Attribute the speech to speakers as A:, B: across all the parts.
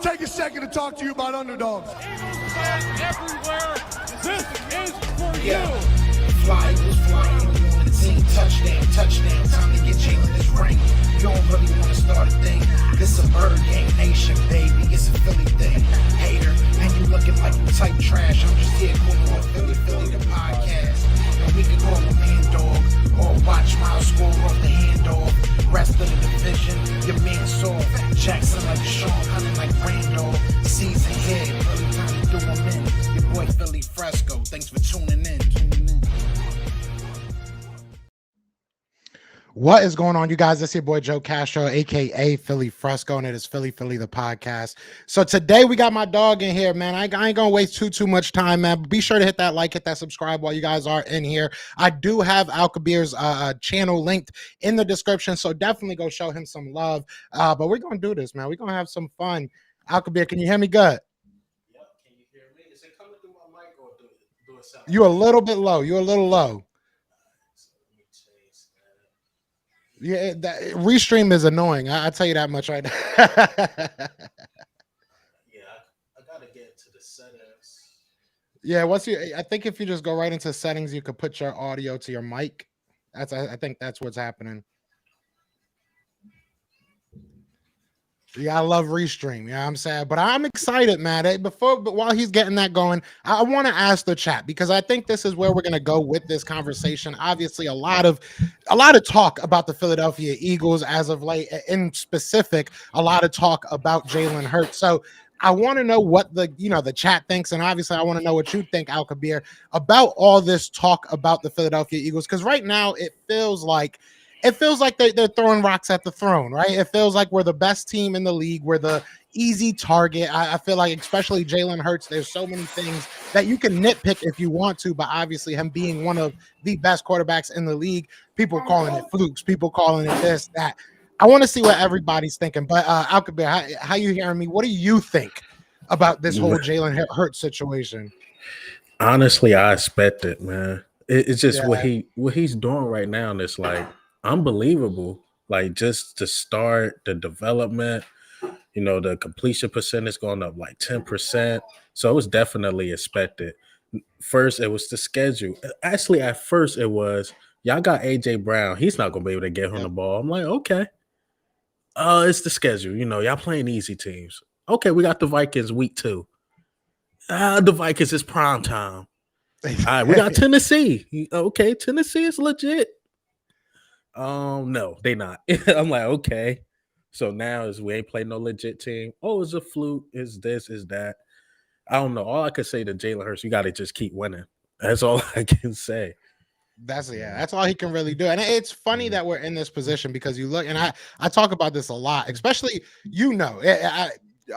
A: take a second to talk to you about underdogs.
B: Eagles fans everywhere, this is for
C: Yeah.
B: you.
C: Fly Eagles flying on the team. Touchdown, touchdown. Time to get Jalen this ring. You don't really want to start a thing. This a Bird Gang Nation, baby. It's a Philly thing. Hater, and you looking like you type trash. I'm just here calling on Philly the podcast. And we can call a man dog or watch Miles score off the handoff. Rest of the division, your man saw Jackson like Sean, hunting like Randolph. Season here, really time to do them in. Your boy Philly Fresco. Thanks for tuning in.
D: What is going on, you guys? This is your boy Joe Castro, aka Philly Fresco, and it is Philly the podcast. So today we got my dog in here, man. I ain't gonna waste too much time, man. Be sure to hit that like, hit that subscribe while you guys are in here. I do have Alkabeer's channel linked in the description, so definitely go show him some love. But we're gonna do this, man. We're gonna have some fun. Alkabeer, can you hear me good?
C: Yep, can you hear me? Is it coming through my mic or do it sound?
D: You're a little bit low. You're a little low. Yeah, that restream is annoying. I tell you that much right now.
C: Yeah, I gotta get to the settings.
D: Yeah, I think if you just go right into settings, you could put your audio to your mic. I think that's what's happening. Yeah, I love Restream. Yeah, I'm sad, but I'm excited, man. But while he's getting that going, I want to ask the chat because I think this is where we're gonna go with this conversation. Obviously, a lot of talk about the Philadelphia Eagles as of late. In specific, a lot of talk about Jalen Hurts. So I want to know what the chat thinks, and obviously, I want to know what you think, Alkabeer, about all this talk about the Philadelphia Eagles. Because right now, it feels like they're throwing rocks at the throne, right? It feels like we're the best team in the league. We're the easy target. I feel like, especially Jalen Hurts, there's so many things that you can nitpick if you want to, but obviously him being one of the best quarterbacks in the league, people calling it flukes, people calling it this, that. I want to see what everybody's thinking. But Alkabeer, how you hearing me? What do you think about this whole Jalen Hurts situation?
E: Honestly, I expect it, man. It's just what he's doing right now, and it's like unbelievable. Like just to start the development, the completion percentage going up like 10%. So it was definitely expected. First, it was the schedule. Actually, at first it was y'all got AJ Brown. He's not gonna be able to get him the ball. I'm like, okay. It's the schedule. Y'all playing easy teams. Okay, we got the Vikings week 2. The Vikings is prime time. All right, we got Tennessee. Okay, Tennessee is legit. No, they not. I'm like, okay. So now we ain't playing no legit team. Oh, it's a fluke. Is this? Is that? I don't know. All I could say to Jalen Hurts, you got to just keep winning. That's all I can say.
D: That's all he can really do. And it's funny that we're in this position because you look, and I talk about this a lot, especially,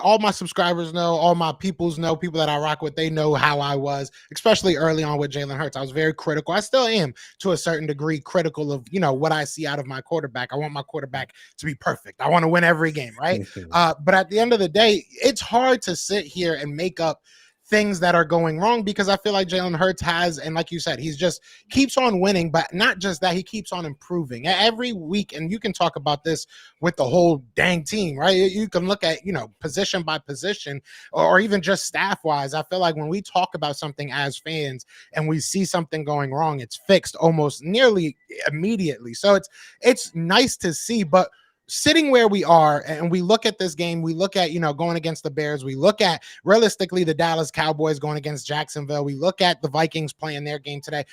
D: all my subscribers know, all my peoples know, people that I rock with, they know how I was, especially early on with Jalen Hurts. I was very critical. I still am to a certain degree critical of, what I see out of my quarterback. I want my quarterback to be perfect. I want to win every game, right? But at the end of the day, it's hard to sit here and make up things that are going wrong because I feel like Jalen Hurts has, and like you said, he's just keeps on winning, but not just that, he keeps on improving every week. And you can talk about this with the whole dang team, right? You can look at, position by position or even just staff wise. I feel like when we talk about something as fans and we see something going wrong, it's fixed almost nearly immediately. So it's nice to see, but sitting where we are and we look at this game, we look at, going against the Bears, we look at realistically the Dallas Cowboys going against Jacksonville, we look at the Vikings playing their game today.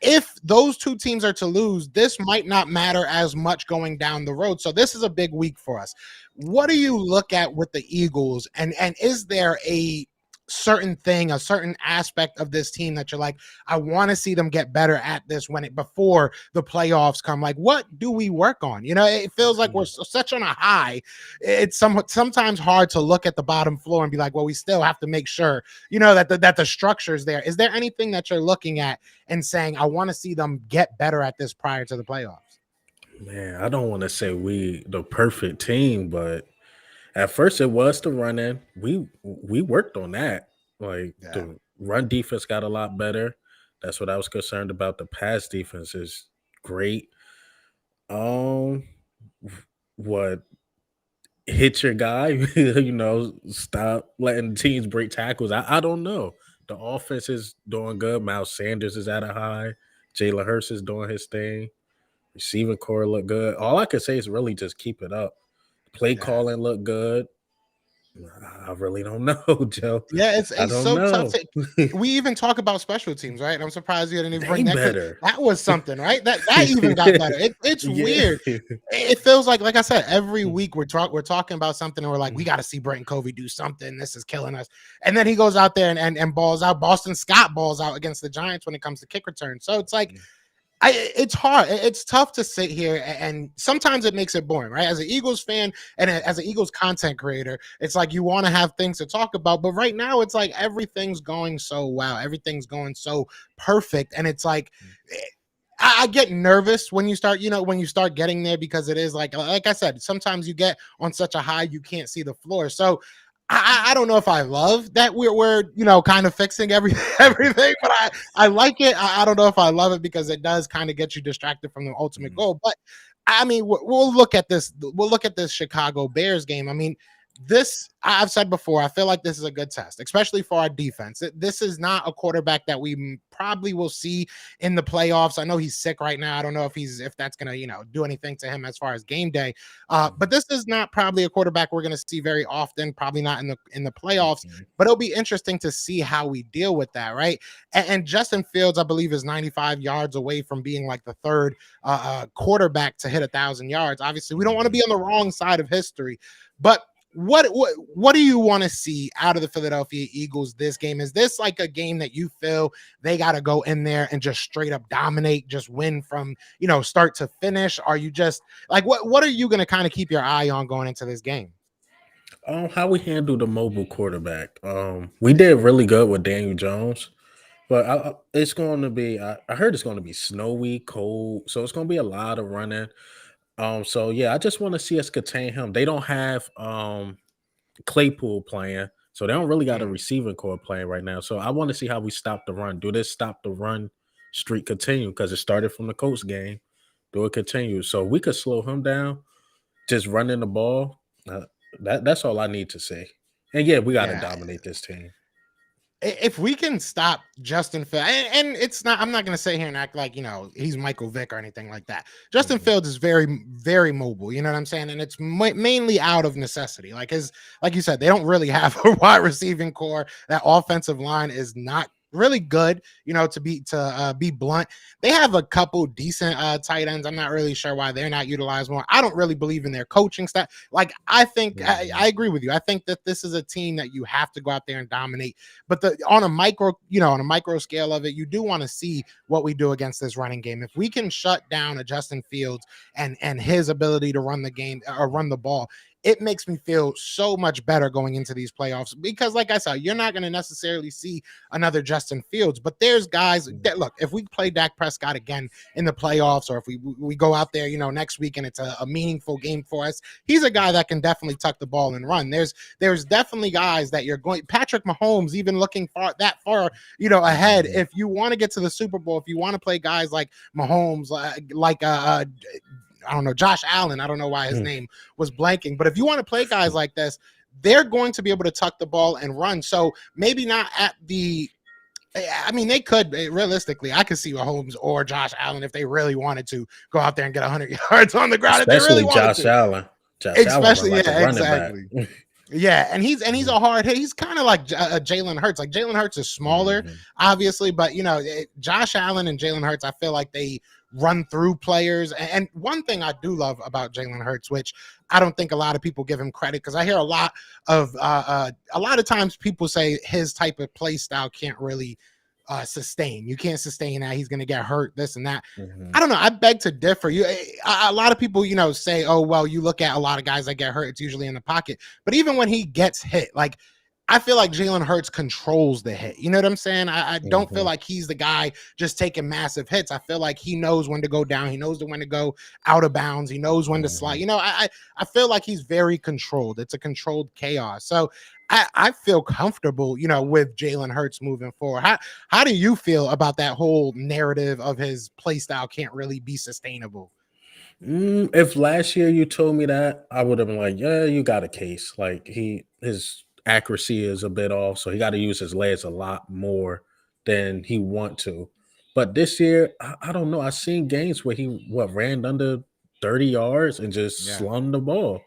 D: If those two teams are to lose, this might not matter as much going down the road. So this is a big week for us. What do you look at with the Eagles? And is there a certain thing, a certain aspect of this team that you're like, I want to see them get better at this before the playoffs come? Like, what do we work on? It feels like we're such on a high. It's sometimes hard to look at the bottom floor and be like, well, we still have to make sure, that the structure is there. Is there anything that you're looking at and saying, I want to see them get better at this prior to the playoffs?
E: Man, I don't want to say we the perfect team, but at first it was the running. We worked on that. The run defense got a lot better. That's what I was concerned about. The pass defense is great. What hit your guy, stop letting teams break tackles. I don't know. The offense is doing good. Miles Sanders is at a high. Jalen Hurts is doing his thing. Receiving core look good. All I can say is really just keep it up. Play calling look good. I really don't know, Joe.
D: Yeah,
E: I
D: it's
E: don't
D: so tough
E: know.
D: to. We even talk about special teams, right? And I'm surprised you didn't even
E: They
D: bring that because
E: better.
D: that was something, right? That even got better. It's
E: Yeah.
D: weird. It feels like I said, every week we're talking about something, and we're like, we got to see Brenton Covey do something. This is killing us. And then he goes out there and balls out. Boston Scott balls out against the Giants when it comes to kick return. So it's like. It's hard. It's tough to sit here, and sometimes it makes it boring, right? As an Eagles fan and as an Eagles content creator, it's like you want to have things to talk about, but right now it's like everything's going so well, everything's going so perfect, and it's like I get nervous when you start, when you start getting there because it is like I said, sometimes you get on such a high you can't see the floor. So I don't know if I love that we're kind of fixing everything, but I like it. I don't know if I love it because it does kind of get you distracted from the ultimate goal. But I mean, we'll look at this. We'll look at this Chicago Bears game. I mean, this I've said before. I feel like this is a good test, especially for our defense. This is not a quarterback that we probably will see in the playoffs. I know he's sick right now. I don't know if that's gonna do anything to him as far as game day. But this is not probably a quarterback we're gonna see very often. Probably not in the playoffs. But it'll be interesting to see how we deal with that, right? And Justin Fields, I believe, is 95 yards away from being like the third quarterback to hit 1,000 yards. Obviously, we don't want to be on the wrong side of history, but what do you want to see out of the Philadelphia Eagles this game? Is this like a game that you feel they got to go in there and just straight up dominate, just win from start to finish? Are you just like what are you going to kind of keep your eye on going into this game?
E: How we handle the mobile quarterback. We did really good with Daniel Jones, but it's going to be. I heard it's going to be snowy, cold, so it's going to be a lot of running. So yeah, I just want to see us contain him. They don't have Claypool playing, so they don't really got a receiving core playing right now. So I want to see how we stop the run. Do this stop the run streak continue? Because it started from the Colts game. Do it continue? So we could slow him down, just running the ball. That's all I need to see. And yeah, we got to dominate this team.
D: If we can stop Justin Fields, and it's not, I'm not going to sit here and act like, he's Michael Vick or anything like that. Justin Fields is very, very mobile. You know what I'm saying? And it's mainly out of necessity. Like you said, they don't really have a wide receiving core. That offensive line is not really good, to be blunt. They have a couple decent tight ends. I'm not really sure why they're not utilized more. I don't really believe in their coaching staff. Like, I think I agree with you. I think that this is a team that you have to go out there and dominate. But on a micro scale of it, you do want to see what we do against this running game. If we can shut down a Justin Fields and his ability to run the game or run the ball, it makes me feel so much better going into these playoffs because, like I said, you're not going to necessarily see another Justin Fields, but there's guys that look, if we play Dak Prescott again in the playoffs, or if we go out there, next week and it's a meaningful game for us, he's a guy that can definitely tuck the ball and run. There's definitely guys that you're going, Patrick Mahomes, even looking that far, ahead. If you want to get to the Super Bowl, if you want to play guys like Mahomes, I don't know, Josh Allen. I don't know why his name was blanking, but if you want to play guys like this, they're going to be able to tuck the ball and run. So maybe not at the, I mean, they could realistically, I could see Mahomes or Josh Allen if they really wanted to go out there and get 100 yards on the ground.
E: Especially
D: if they really
E: Josh Allen.
D: Especially,
E: like
D: yeah, exactly. Yeah, and he's a hard hit. He's kind of like Jalen Hurts. Like Jalen Hurts is smaller, obviously, but Josh Allen and Jalen Hurts, I feel like they run through players. And one thing I do love about Jalen Hurts, which I don't think a lot of people give him credit, because I hear a lot of times people say his type of play style can't really sustain. You can't sustain that. He's going to get hurt, this and that. I don't know. I beg to differ. A lot of people, say, oh, well, you look at a lot of guys that get hurt, it's usually in the pocket. But even when he gets hit, like, I feel like Jalen Hurts controls the hit. You know what I'm saying? I don't feel like he's the guy just taking massive hits. I feel like he knows when to go down. He knows when to go out of bounds. He knows when to slide. I feel like he's very controlled. It's a controlled chaos. So I feel comfortable, with Jalen Hurts moving forward. How do you feel about that whole narrative of his play style can't really be sustainable?
E: If last year you told me that, I would have been like, yeah, you got a case. Like his accuracy is a bit off, so he got to use his legs a lot more than he want to. But this year, I don't know. I seen games where he ran under 30 yards and just
D: Yeah.
E: slung the ball.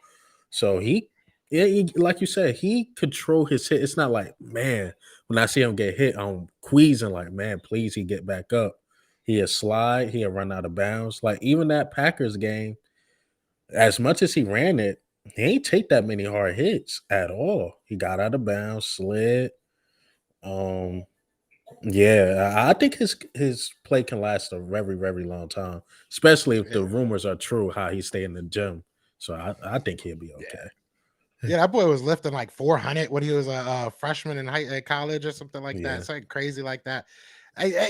E: So yeah, like you said, he control his hit. It's not like, man, when I see him get hit, I'm queasing like, man, please he get back up. He'll slide, he'll run out of bounds. Like even that Packers game, as much as he ran it, he ain't take that many hard hits at all. He got out of bounds, slid. Um, yeah, I think his play can last a very, very long time, especially if the
D: Yeah.
E: rumors are true how he stay in the gym. So I think he'll be
D: Yeah.
E: okay.
D: Yeah, that boy was lifting like 400 when he was a freshman in college or something like that.
E: Yeah.
D: Something crazy like that.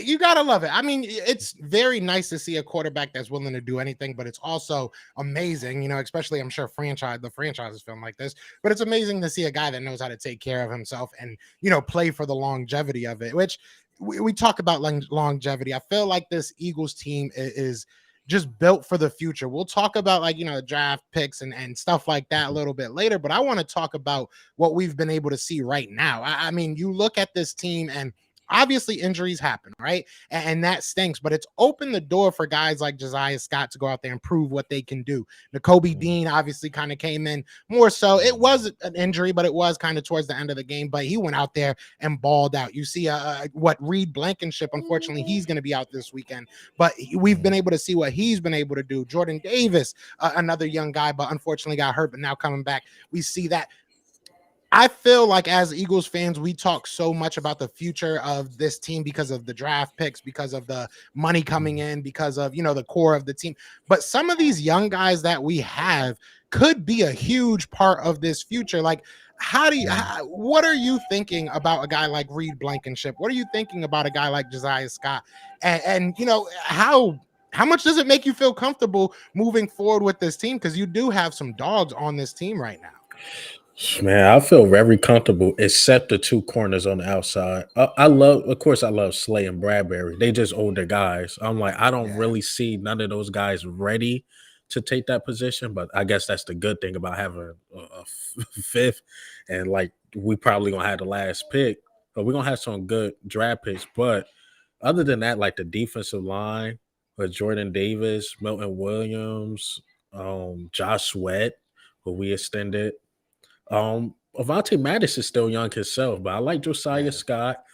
D: You gotta love it. I mean, it's very nice to see a quarterback that's willing to do anything, but it's also amazing, especially I'm sure the franchises film like this, but it's amazing to see a guy that knows how to take care of himself and, play for the longevity of it, which we talk about longevity. I feel like this Eagles team is just built for the future. We'll talk about draft picks and stuff like that a little bit later, but I want to talk about what we've been able to see right now. I mean, you look at this team and obviously injuries happen, right? And that stinks, but it's opened the door for guys like Josiah Scott to go out there and prove what they can do. N'Kobe Dean obviously kind of came in more so. It was an injury, but it was kind of towards the end of the game, but he went out there and balled out. You see what Reed Blankenship, unfortunately, he's going to be out this weekend, but we've been able to see what he's been able to do. Jordan Davis, another young guy, but unfortunately got hurt, but now coming back, we see that. I feel like as Eagles fans, we talk so much about the future of this team because of the draft picks, because of the money coming in, because of, the core of the team. But some of these young guys that we have could be a huge part of this future. Like, what are you thinking about a guy like Reed Blankenship? What are you thinking about a guy like Josiah Scott? And how much does it make you feel comfortable moving forward with this team? Because you do have some dogs on this team right now.
E: Man, I feel very comfortable, except the two corners on the outside. I love Slay and Bradbury. They just older guys. I'm like, I don't really see none of those guys ready to take that position. But I guess that's the good thing about having a fifth, and like we probably gonna have the last pick, but we're gonna have some good draft picks. But other than that, like the defensive line with Jordan Davis, Milton Williams, Josh Sweat, who we extended. Avonte Maddox is still young himself, but I like Josiah Scott.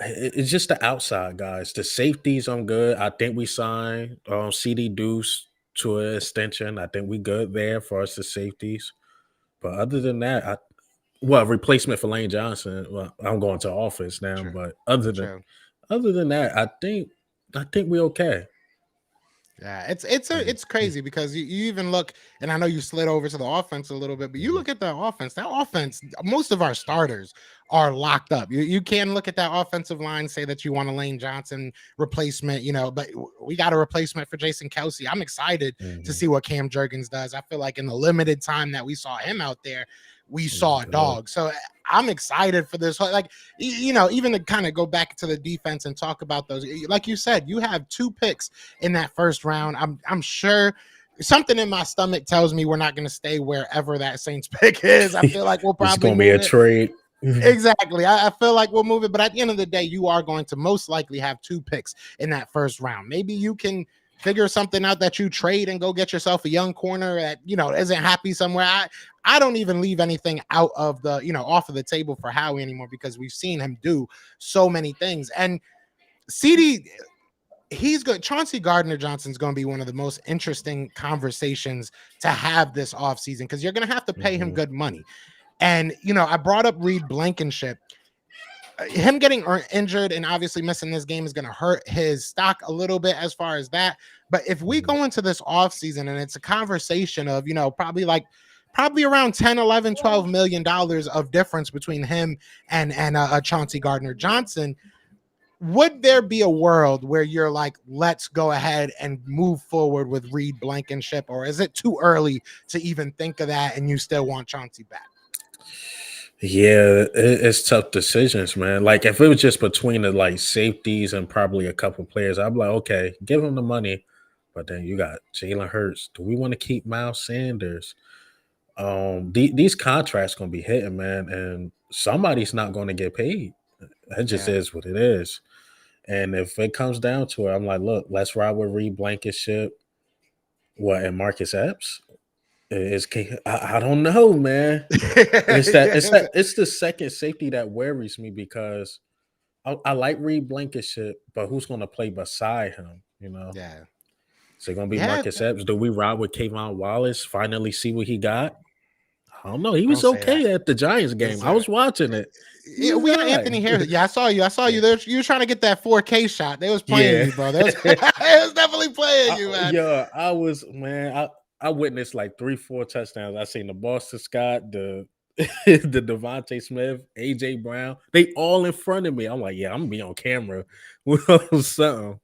E: It's just the outside guys. The safeties, I'm good. I think we signed CD Deuce to an extension. I think we good there for us, the safeties. But other than that, replacement for Lane Johnson. Well, I'm going to offense now, but other than that, I think we're okay.
D: Yeah, it's crazy because you even look, and I know you slid over to the offense a little bit, but you look at that offense, most of our starters are locked up. You can look at that offensive line, say that you want a Lane Johnson replacement, but we got a replacement for Jason Kelsey. I'm excited to see what Cam Jurgens does. I feel like in the limited time that we saw him out there, we saw a dog. So I'm excited for this. Like, even to kind of go back to the defense and talk about those, like you said, you have 2 picks in that first round. I'm sure something in my stomach tells me we're not going to stay wherever that Saints pick is. I feel like we'll probably
E: it's going to be a trade.
D: Exactly. I feel like we'll move it, but at the end of the day, you are going to most likely have 2 picks in that first round. Maybe you can figure something out that you trade and go get yourself a young corner that, isn't happy somewhere. I don't even leave anything out of the, off of the table for Howie anymore because we've seen him do so many things. And CD, he's good. Chauncey Gardner-Johnson's going to be one of the most interesting conversations to have this offseason because you're going to have to pay him good money. And, I brought up Reed Blankenship. Him getting injured and obviously missing this game is going to hurt his stock a little bit as far as that. But if we go into this offseason and it's a conversation of, probably around 10, 11, 12 million dollars of difference between him and Chauncey Gardner-Johnson, would there be a world where you're like, let's go ahead and move forward with Reed Blankenship, or is it too early to even think of that and you still want Chauncey back?
E: Yeah, it's tough decisions, man. Like if it was just between the like safeties and probably a couple players, I'd be like, okay, give him the money. But then you got Jalen Hurts. Do we want to keep Miles Sanders? These contracts gonna be hitting, man, and somebody's not going to get paid. That just is what it is. And if it comes down to it, I'm like, look, let's ride with Reed Blankenship. What, and Marcus Epps? I don't know, man. It's the second safety that worries me because I like Reed Blankenship, but who's going to play beside him? You know, is it going to be Marcus Epps? Do we ride with Kayvon Wallace? Finally, see what he got. I don't know. He was okay at the Giants game. I was watching it.
D: Yeah, we got Anthony Harris. Yeah, I saw you. You were trying to get that 4K shot. They was playing you, bro. They was definitely playing you, man.
E: Yeah, I was, man. I witnessed like 3-4 touchdowns. I seen the Boston Scott, the Devontae Smith, AJ Brown. They all in front of me. I'm like, yeah, I'm gonna be on camera with something.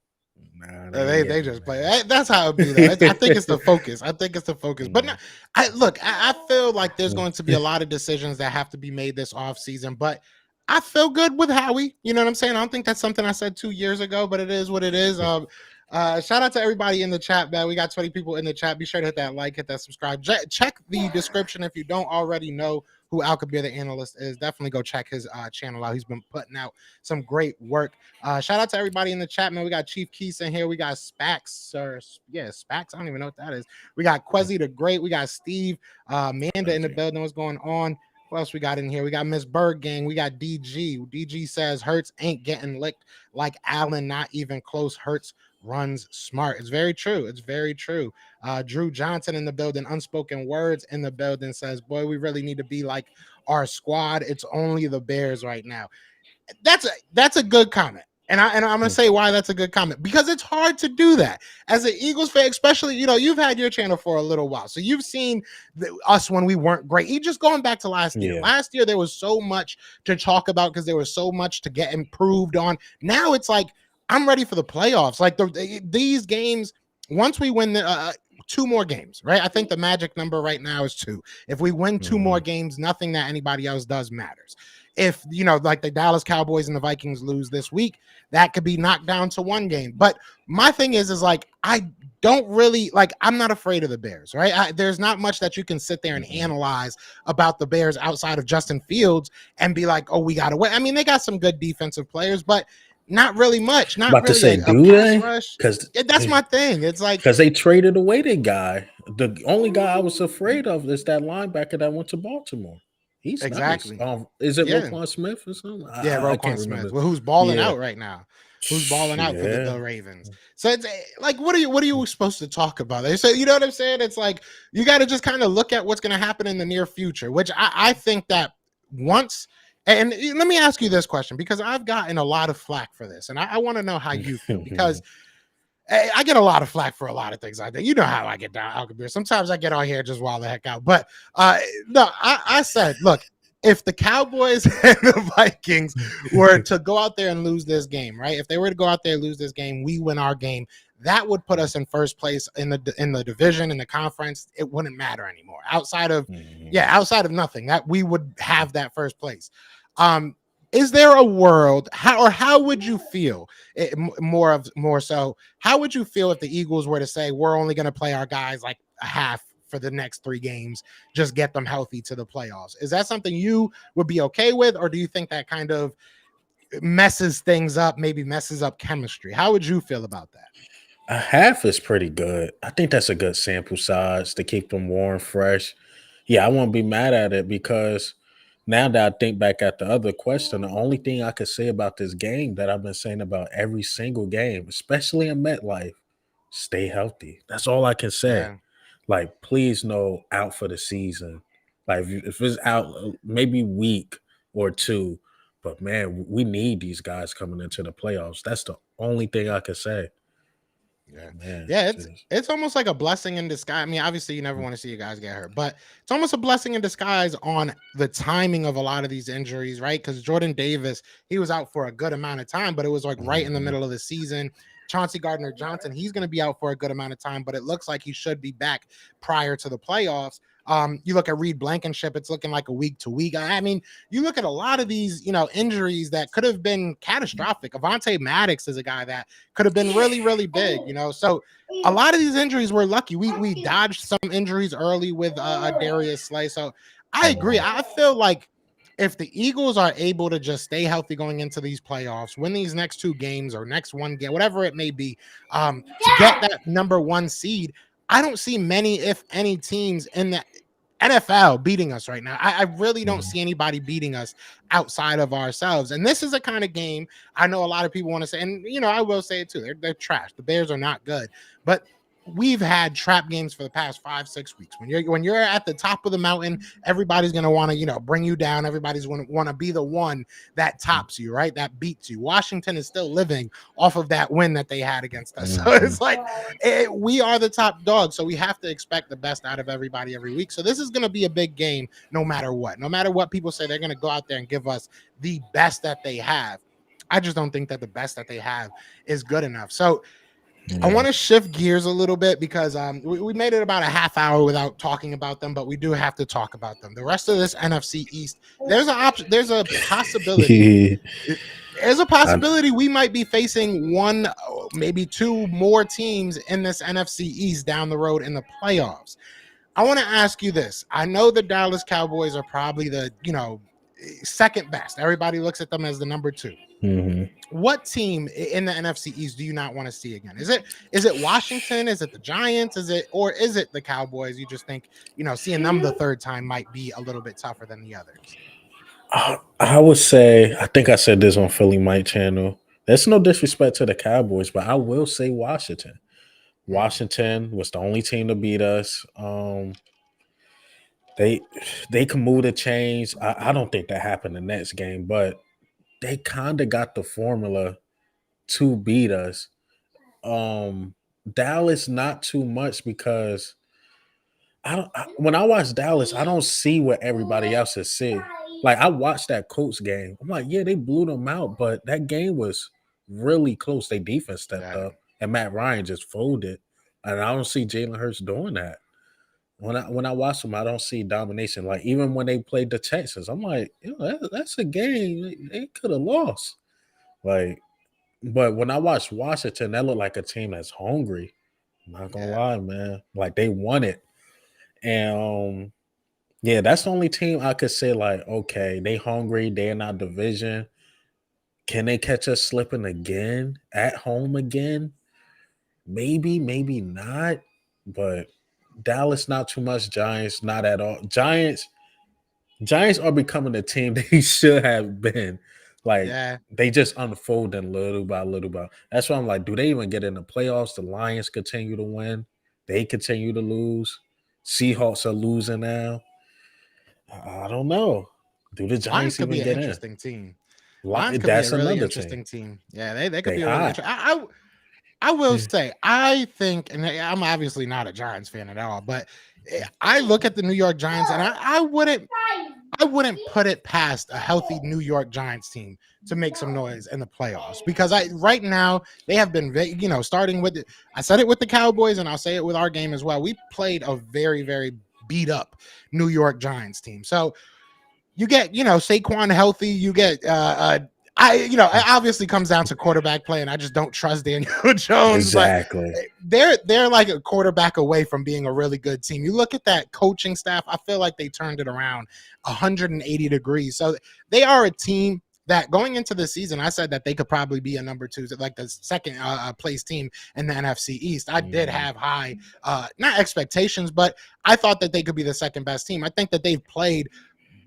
E: Nah,
D: they just play. That's how it be. Though. I think it's the focus. But no, I feel like there's going to be a lot of decisions that have to be made this offseason. But I feel good with Howie. You know what I'm saying? I don't think that's something I said 2 years ago, but it is what it is. Shout out to everybody in the chat, man. We got 20 people in the chat. Be sure to hit that like, hit that subscribe. Check the description if you don't already know who Alkabeer The Analyst is. Definitely go check his channel out. He's been putting out some great work. Shout out to everybody in the chat, man. We got Chief Keese in here. We got Spax, Spax. I don't even know what that is. We got Quezzy the Great. We got Steve, Amanda in the building. What's going on? What else we got in here? We got Miss Bird Gang. We got DG. DG says Hurts ain't getting licked like Allen, not even close. Hurts runs smart. It's very true. It's very true. Drew Johnson in the building. Unspoken Words in the building says, boy, we really need to be like our squad. It's only the Bears right now. That's a good comment. And I'm going to say why that's a good comment, because it's hard to do that as an Eagles fan, especially, you've had your channel for a little while. So you've seen us when we weren't great. You just going back to last year. Last year, there was so much to talk about because there was so much to get improved on. Now it's like, I'm ready for the playoffs. Like these games, once we win the 2 more games, right? I think the magic number right now is 2. If we win 2 more games, nothing that anybody else does matters. If, like the Dallas Cowboys and the Vikings lose this week, that could be knocked down to 1 game. But my thing is like, I don't really, I'm not afraid of the Bears, right? There's not much that you can sit there and analyze about the Bears outside of Justin Fields and be like, oh, we got to win. I mean, they got some good defensive players, but not really much. Not
E: about
D: really
E: to say, do they? Because
D: that's my thing. It's like,
E: because they traded away the guy. The only guy I was afraid of is that linebacker that went to Baltimore. He's
D: exactly.
E: Nice. Is it Roquan Smith or something?
D: Yeah, Roquan Smith. Well, who's balling out right now? Who's balling out for the Ravens? So it's like, what are you supposed to talk about? So you know what I'm saying? It's like you got to just kind of look at what's going to happen in the near future, which I think that once. And let me ask you this question, because I've gotten a lot of flack for this, and I want to know how you feel, because I get a lot of flack for a lot of things I do. You know how I get down, Alkabeer. Sometimes I get on here just wild the heck out. But no, I said, look, if the Cowboys and the Vikings were to go out there and lose this game, right? If they were to go out there and lose this game, we win our game. That would put us in first place in the division, in the conference. It wouldn't matter anymore. Outside of nothing, that we would have that first place. Is there a world, how would you feel more so? How would you feel if the Eagles were to say, we're only going to play our guys like a half for the next 3 games, just get them healthy to the playoffs? Is that something you would be okay with? Or do you think that kind of messes things up, maybe messes up chemistry? How would you feel about that?
E: A half is pretty good. I think that's a good sample size to keep them warm, fresh. Yeah, I won't be mad at it, because now that I think back at the other question, the only thing I could say about this game that I've been saying about every single game, especially in MetLife, stay healthy. That's all I can say. Yeah. Like, please no out for the season. Like, if it's out, maybe week or 2. But, man, we need these guys coming into the playoffs. That's the only thing I could say.
D: Yeah, it's almost like a blessing in disguise. I mean, obviously you never want to see you guys get hurt, but it's almost a blessing in disguise on the timing of a lot of these injuries, right? Because Jordan Davis, he was out for a good amount of time, but it was like right in the middle of the season. Chauncey Gardner-Johnson, he's going to be out for a good amount of time, but it looks like he should be back prior to the playoffs. You look at Reed Blankenship, it's looking like a week to week. I mean, you look at a lot of these, injuries that could have been catastrophic. Avonte Maddox is a guy that could have been really, really big, So a lot of these injuries were lucky. We dodged some injuries early with Darius Slay. So I agree. I feel like if the Eagles are able to just stay healthy going into these playoffs, win these next 2 games or next 1 game, whatever it may be, to get that number 1 seed, I don't see many, if any, teams in the NFL beating us right now. I really don't see anybody beating us outside of ourselves. And this is a kind of game I know a lot of people want to say, and I will say it too. They're trash. The Bears are not good, but we've had trap games for the past 5-6 weeks. When you're at the top of the mountain, everybody's going to want to, bring you down. Everybody's going to want to be the one that tops you, right? That beats you. Washington is still living off of that win that they had against us. So it's like, we are the top dog. So we have to expect the best out of everybody every week. So this is going to be a big game no matter what. No matter what people say, they're going to go out there and give us the best that they have. I just don't think that the best that they have is good enough. So I want to shift gears a little bit because we made it about a half hour without talking about them, but we do have to talk about them. The rest of this NFC East, there's a possibility. There's a possibility we might be facing 1, maybe 2 more teams in this NFC East down the road in the playoffs. I want to ask you this. I know the Dallas Cowboys are probably the, second best. Everybody looks at them as the number 2. What team in the NFC East do you not want to see again? Is it Washington? Is it the Giants? Is it the Cowboys? You just think, seeing them the third time might be a little bit tougher than the others?
E: I would say, I think I said this on Philly Mike channel. There's no disrespect to the Cowboys, but I will say Washington. Washington was the only team to beat us. They can move the chains. I don't think that happened the next game, but they kind of got the formula to beat us. Dallas, not too much because when I watch Dallas, I don't see what everybody else is seeing. Like, I watched that Colts game. I'm like, yeah, they blew them out, but that game was really close. Their defense stepped up, and Matt Ryan just folded. And I don't see Jalen Hurts doing that. When I watch them, I don't see domination. Like, even when they played the Texans, I'm like, that's a game they could have lost. Like, but when I watched Washington, that looked like a team that's hungry. I'm not gonna lie, man. Like, they won it. And that's the only team I could say, like, okay, they hungry, they're in our division. Can they catch us slipping again at home again? Maybe, maybe not. But Dallas, not too much. Giants, not at all. Giants are becoming the team they should have been. Like, they just unfolding little by little by. That's why I'm like, do they even get in the playoffs? The Lions continue to win. They continue to lose. Seahawks are losing now. I don't know. Do the Giants
D: could
E: even
D: be an
E: get
D: interesting team?
E: in?
D: Could
E: That's
D: be a really
E: another
D: interesting
E: team.
D: Yeah, they could be really interesting. I will say, I think, and I'm obviously not a Giants fan at all, but I look at the New York Giants and I wouldn't put it past a healthy New York Giants team to make some noise in the playoffs, because right now they have been, starting with I said it with the Cowboys and I'll say it with our game as well. We played a very, very beat up New York Giants team. So you get, Saquon healthy, you get it obviously comes down to quarterback play, and I just don't trust Daniel Jones.
E: Exactly.
D: But they're like a quarterback away from being a really good team. You look at that coaching staff, I feel like they turned it around 180 degrees. So they are a team that going into the season, I said that they could probably be a number 2, like the second place team in the NFC East. I did have high, not expectations, but I thought that they could be the second best team. I think that they've played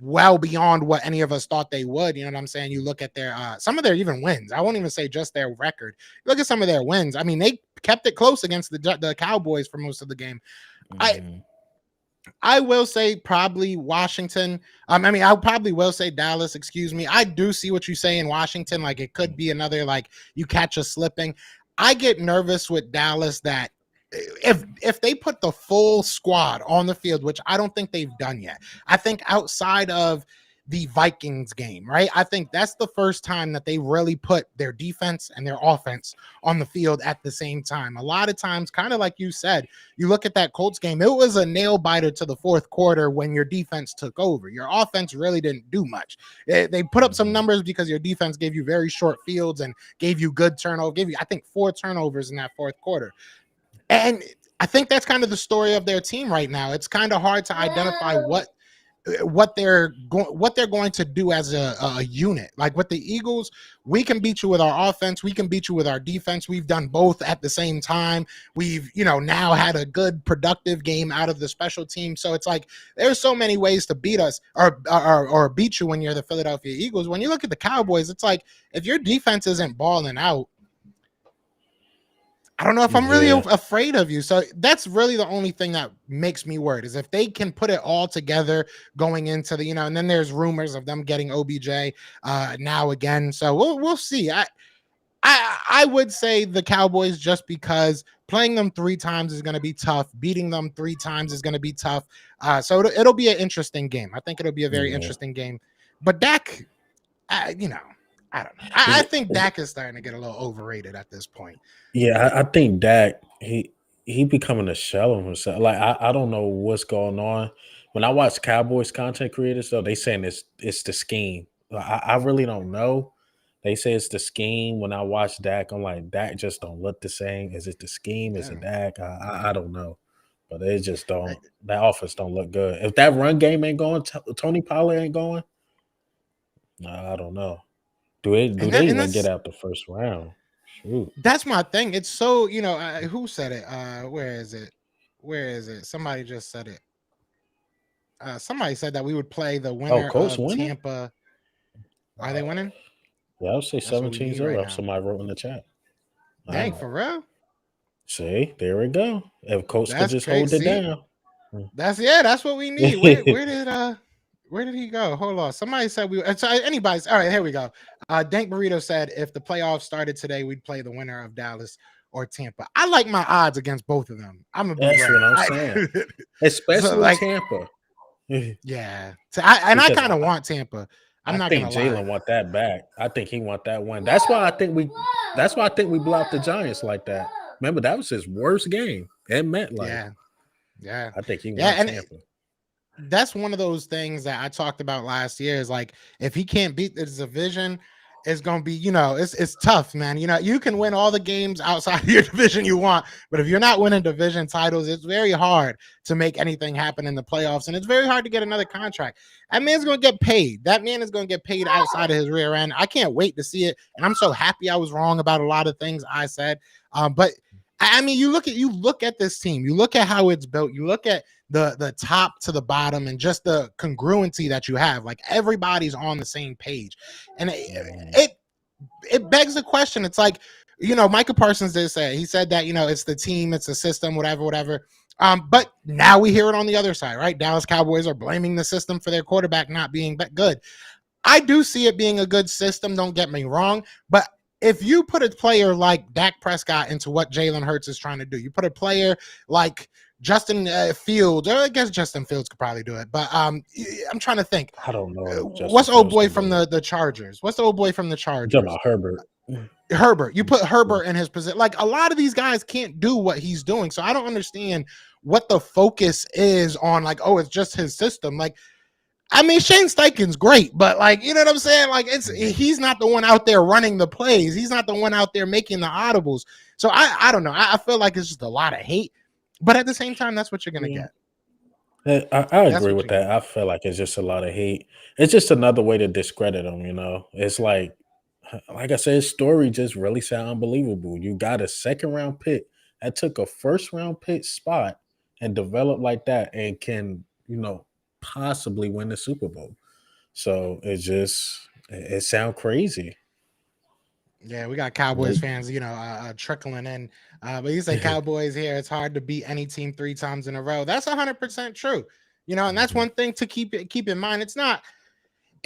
D: well beyond what any of us thought they would. You know what I'm saying? You look at their some of their even wins. I won't even say just their record. Look at some of their wins. I mean, they kept it close against the Cowboys for most of the game. I will say probably Washington. I probably will say Dallas. Excuse me. I do see what you say in Washington. Like, it could be another, like, you catch us slipping. I get nervous with Dallas that if they put the full squad on the field, which I don't think they've done yet. I think outside of the Vikings game, right? I think that's the first time that they really put their defense and their offense on the field at the same time. A lot of times, kind of like you said, you look at that Colts game, it was a nail biter to the fourth quarter when your defense took over. Your offense really didn't do much. They put up some numbers because your defense gave you very short fields and gave you good turnover, gave you, I think, 4 turnovers in that fourth quarter. And I think that's kind of the story of their team right now. It's kind of hard to identify what they're going to do as a unit. Like with the Eagles, we can beat you with our offense, we can beat you with our defense. We've done both at the same time. We've now had a good productive game out of the special team. So it's like there's so many ways to beat us or beat you when you're the Philadelphia Eagles. When you look at the Cowboys, it's like if your defense isn't balling out, I don't know if I'm really afraid of you. So that's really the only thing that makes me worried is if they can put it all together going into the, and then there's rumors of them getting OBJ now again. So we'll see. I would say the Cowboys, just because playing them 3 times is going to be tough. Beating them 3 times is going to be tough. So it'll be an interesting game. I think it'll be a very interesting game. But Dak, I don't know. I think Dak is starting to get a little overrated at this point.
E: Yeah, I think Dak, he becoming a shell of himself. Like I don't know what's going on. When I watch Cowboys content creators, though, they saying it's the scheme. I really don't know. They say it's the scheme. When I watch Dak, I'm like, Dak just don't look the same. Is it the scheme? Is it Dak? I don't know. But it just don't. That offense don't look good. If that run game ain't going, Tony Pollard ain't going. I don't know. Do they even get out the first round? Shoot.
D: That's my thing. It's so, who said it? Where is it? Somebody just said it. Somebody said that we would play the winner of winning? Tampa. Are they winning?
E: Yeah, I would say 17-0. Right, somebody wrote in the chat.
D: Dang, for real?
E: See, there we go. If Colts could just hold it down.
D: That's what we need. Where did he go? Hold on. Somebody said anybody's. All right, here we go. Dank Burrito said if the playoffs started today, we'd play the winner of Dallas or Tampa. I like my odds against both of them. That's
E: what I'm saying. Especially Tampa.
D: Yeah. I kind of want Tampa. I think
E: Jalen want that back. I think he want that one. That's why I think we blocked the Giants like that. Remember, that was his worst game. It meant
D: yeah.
E: I think he wants Tampa.
D: That's one of those things that I talked about last year is like, if he can't beat this division, it's going to be, it's tough, man. You can win all the games outside of your division you want, but if you're not winning division titles, it's very hard to make anything happen in the playoffs. And it's very hard to get another contract. That man's going to get paid. That man is going to get paid outside of his rear end. I can't wait to see it. And I'm so happy I was wrong about a lot of things I said. But I mean, you look at this team, you look at how it's built, you look at the top to the bottom and just the congruency that you have. Like everybody's on the same page. And it begs the question. It's like, Micah Parsons did say, he said that, it's the team, it's the system, whatever. But now we hear it on the other side, right? Dallas Cowboys are blaming the system for their quarterback not being good. I do see it being a good system, don't get me wrong, but if you put a player like Dak Prescott into what Jalen Hurts is trying to do, you put a player like Justin Fields, or I guess Justin Fields could probably do it, but I'm trying to think.
E: I don't know.
D: What's the old boy from the Chargers? What's the old boy from the Chargers?
E: You're talking about
D: Herbert. You put Herbert in his position. Like a lot of these guys can't do what he's doing, so I don't understand what the focus is on. Like, oh, it's just his system. Like, I mean, Shane Steichen's great, but like, you know what I'm saying? Like, he's not the one out there running the plays. He's not the one out there making the audibles. So I don't know. I feel like it's just a lot of hate, but at the same time, that's what you're going to
E: get. I agree with that. I feel like it's just a lot of hate. It's just another way to discredit him, It's like I said, his story just really sound unbelievable. You got a second-round pick that took a first-round pick spot and developed like that and can, possibly win the Super Bowl. So it sounds crazy.
D: Yeah, we got Cowboys fans, trickling in. But you say Cowboys here, it's hard to beat any team 3 times in a row. That's 100% true. And that's one thing to keep in mind.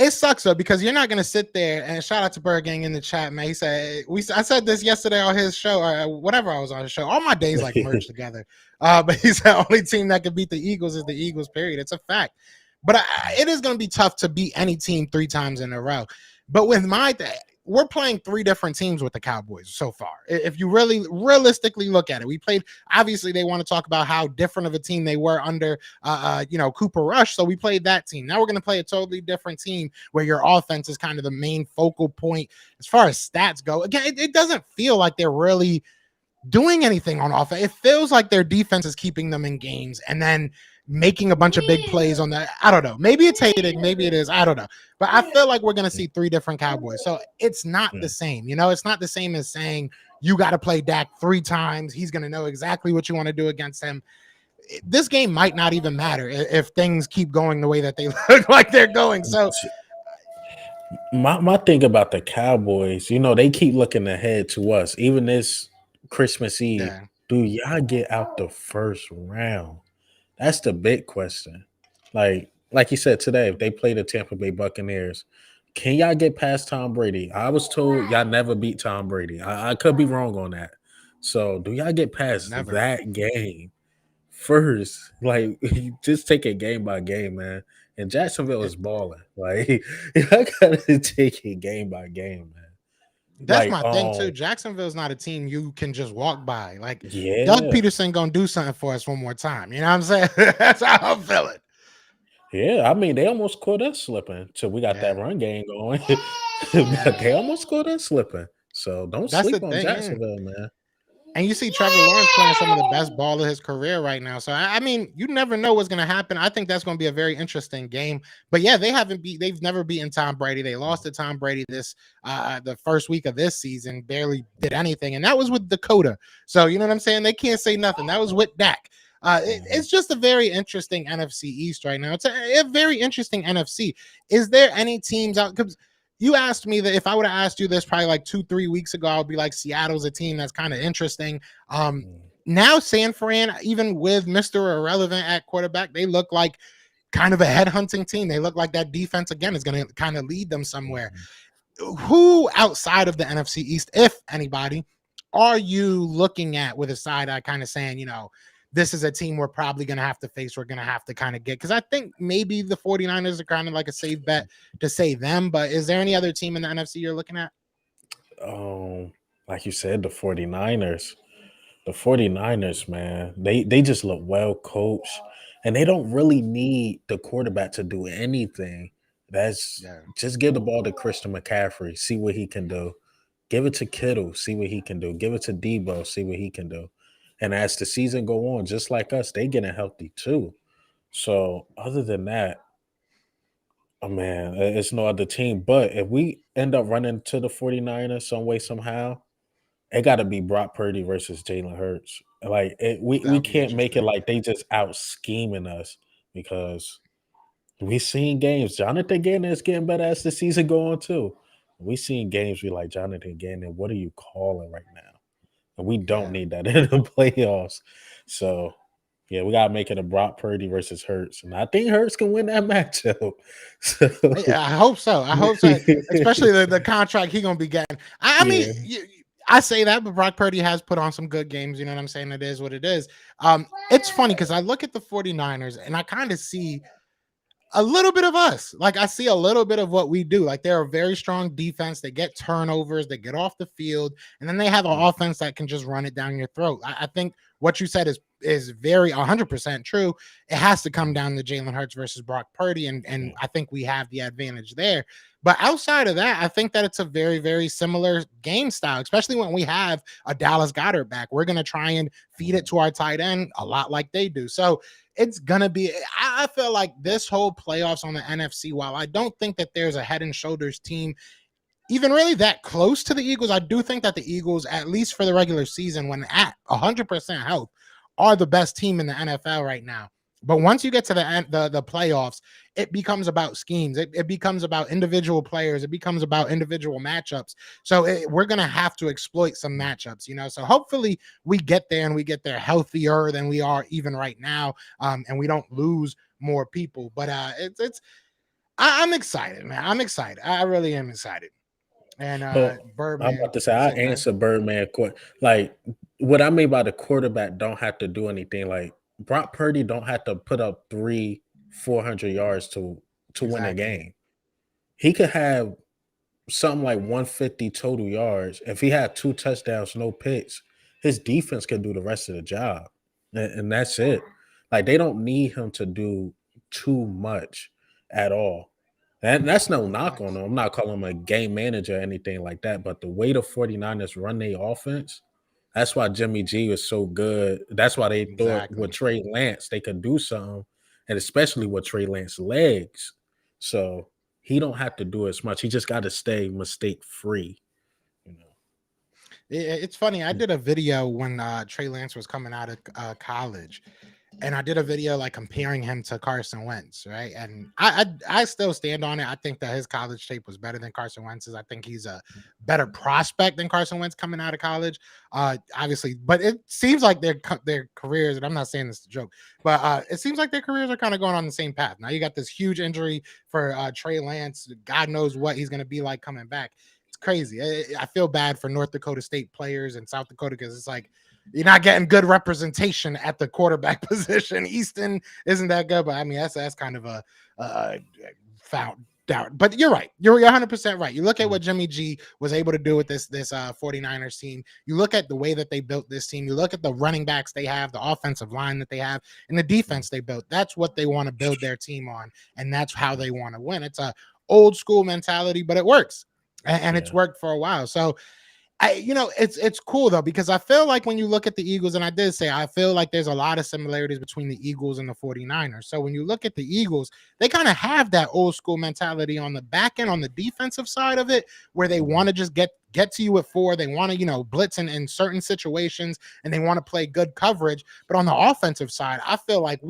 D: It sucks though, because you're not going to sit there and shout out to Bird Gang in the chat, man. He said, I said this yesterday on his show or whatever I was on his show. All my days like merged together. But he said only team that could beat the Eagles is the Eagles, period. It's a fact. But it is going to be tough to beat any team 3 times in a row. But with we're playing 3 different teams with the Cowboys so far. If you really realistically look at it, we played. Obviously, they want to talk about how different of a team they were under, Cooper Rush. So we played that team. Now we're going to play a totally different team where your offense is kind of the main focal point as far as stats go. Again, it doesn't feel like they're really doing anything on offense. It feels like their defense is keeping them in games and then making a bunch of big plays on that. I don't know. Maybe it's hating. Maybe it is. I don't know. But I feel like we're going to see 3 different Cowboys. So it's not the same. It's not the same as saying you got to play Dak 3 times. He's going to know exactly what you want to do against him. This game might not even matter if things keep going the way that they look like they're going. So
E: my thing about the Cowboys, they keep looking ahead to us. Even this Christmas Eve, do y'all get out the first round? That's the big question. Like you said today, if they play the Tampa Bay Buccaneers, can y'all get past Tom Brady? I was told y'all never beat Tom Brady. I could be wrong on that. So do y'all get past that game first? Like, just take it game by game, man. And Jacksonville is balling. Like, I gotta take it game by game, man.
D: That's my thing too. Jacksonville's not a team you can just walk by. Like, Doug Peterson gonna do something for us one more time. You know what I'm saying? That's how I'm feeling.
E: Yeah, I mean, they almost caught us slipping till we got that run game going. They almost caught us slipping. So don't sleep on Jacksonville, man.
D: And you see Trevor Lawrence playing some of the best ball of his career right now. So, I mean, you never know what's going to happen. I think that's going to be a very interesting game. But yeah, they've never beaten Tom Brady. They lost to Tom Brady the first week of this season, barely did anything. And that was with Dakota. So, you know what I'm saying? They can't say nothing. That was with Dak. It's just a very interesting NFC East right now. It's a very interesting NFC. Is there any teams out? Because you asked me that if I would have asked you this probably like 2-3 weeks ago, I would be like, Seattle's a team that's kind of interesting. Now San Fran, even with Mr. Irrelevant at quarterback, they look like kind of a headhunting team. They look like that defense again is going to kind of lead them somewhere. Who outside of the NFC East, if anybody, are you looking at with a side eye kind of saying, this is a team we're probably going to have to face. We're going to have to kind of get, because I think maybe the 49ers are kind of like a safe bet to say them, but is there any other team in the NFC you're looking at?
E: Like you said, the 49ers, man, they just look well coached and they don't really need the quarterback to do anything. Just give the ball to Christian McCaffrey, see what he can do. Give it to Kittle, see what he can do. Give it to Debo, see what he can do. And as the season go on, just like us, they getting healthy too. So other than that, man, it's no other team. But if we end up running to the 49ers some way, somehow, it got to be Brock Purdy versus Jalen Hurts. Like, we can't make it like they just out scheming us, because we seen games. Jonathan Gannon is getting better as the season go on too. We seen games we like, Jonathan Gannon, what are you calling right now? And we don't need that in the playoffs. So, yeah, we got to make it a Brock Purdy versus Hurts. And I think Hurts can win that matchup. So.
D: Yeah, I hope so. Especially the contract he's going to be getting. I mean, I say that, but Brock Purdy has put on some good games. You know what I'm saying? It is what it is. It's funny because I look at the 49ers and I kind of see a little bit of us. Like, I see a little bit of what we do. Like, they're a very strong defense. They get turnovers, they get off the field, and then they have an offense that can just run it down your throat. I think what you said is very 100% true. It has to come down to Jalen Hurts versus Brock Purdy, and I think we have the advantage there. But outside of that, I think that it's a very, very similar game style, especially when we have a Dallas Goedert back. We're going to try and feed it to our tight end a lot like they do. So it's going to be, I feel like this whole playoffs on the NFC, while I don't think that there's a head and shoulders team even really that close to the Eagles, I do think that the Eagles, at least for the regular season, when at 100% health, are the best team in the NFL right now. But once you get to the playoffs, it becomes about schemes. It becomes about individual players. It becomes about individual matchups. So we're going to have to exploit some matchups, So hopefully we get there and we get there healthier than we are even right now, and we don't lose more people. But I'm excited, man. I'm excited. I really am excited. And Birdman,
E: I'm about to say, I answer Birdman. Like, what I mean by the quarterback don't have to do anything. Like, Brock Purdy don't have to put up 3 400 yards to win a
D: Exactly.
E: game. He could have something like 150 total yards. If he had 2 touchdowns, no picks, his defense can do the rest of the job. And that's it. Like they don't need him to do too much at all. And that's no knock on
D: Facts.
E: him. I'm not calling him a game manager or anything like that. But the way the 49ers run their offense, that's why Jimmy G was so good. That's why they thought with
D: Exactly.
E: Trey Lance they could do something, and especially with Trey Lance legs. So he don't have to do as much. He just got to stay mistake free. You know.
D: It's funny. I did a video when Trey Lance was coming out of college, and I did a video like comparing him to Carson Wentz, right? And I still stand on it. I think that his college tape was better than Carson Wentz's. I think he's a better prospect than Carson Wentz coming out of college. Obviously, but it seems like their careers, and I'm not saying this to joke, but it seems like their careers are kind of going on the same path. Now you got this huge injury for Trey Lance. God knows what he's going to be like coming back. It's crazy. I feel bad for North Dakota State players and South Dakota because it's like you're not getting good representation at the quarterback position. Easton isn't that good, but I mean that's kind of a found out. But you're right. You're 100% right. You look at what Jimmy G was able to do with this 49ers team. You look at the way that they built this team. You look at the running backs they have, the offensive line that they have, and the defense they built. That's what they want to build their team on, and that's how they want to win. It's a old school mentality, but it works. And it's worked for a while. So it's cool though, because I feel like when you look at the Eagles, and I did say I feel like there's a lot of similarities between the Eagles and the 49ers. So when you look at the Eagles, they kind of have that old school mentality on the back end, on the defensive side of it, where they want to just get to you at 4. They want to, blitz in certain situations, and they want to play good coverage. But on the offensive side, I feel like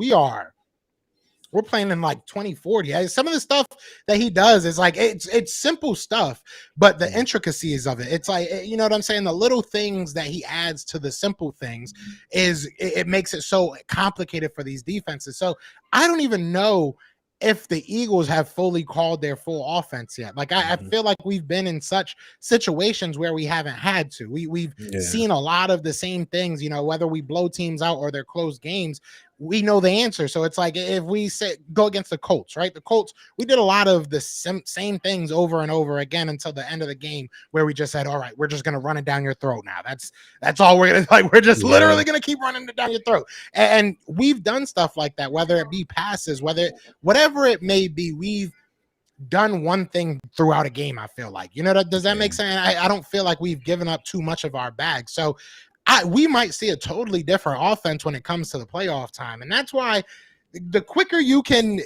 D: we're playing in like 2040. Some of the stuff that he does is like it's simple stuff, but the intricacies of it, it's like, you know what I'm saying? The little things that he adds to the simple things it makes it so complicated for these defenses. So I don't even know if the Eagles have fully called their full offense yet. Like I feel like we've been in such situations where we haven't had to. We've seen a lot of the same things, whether we blow teams out or they're close games, we know the answer. So it's like if we go against the Colts, right? The Colts, we did a lot of the same things over and over again until the end of the game, where we just said, all right, we're just going to run it down your throat now. That's all we're going to like. We're just literally going to keep running it down your throat. And we've done stuff like that, whether it be passes, whatever it may be, we've done one thing throughout a game. I feel like, does that make sense? I don't feel like we've given up too much of our bag. So we might see a totally different offense when it comes to the playoff time. And that's why the quicker you can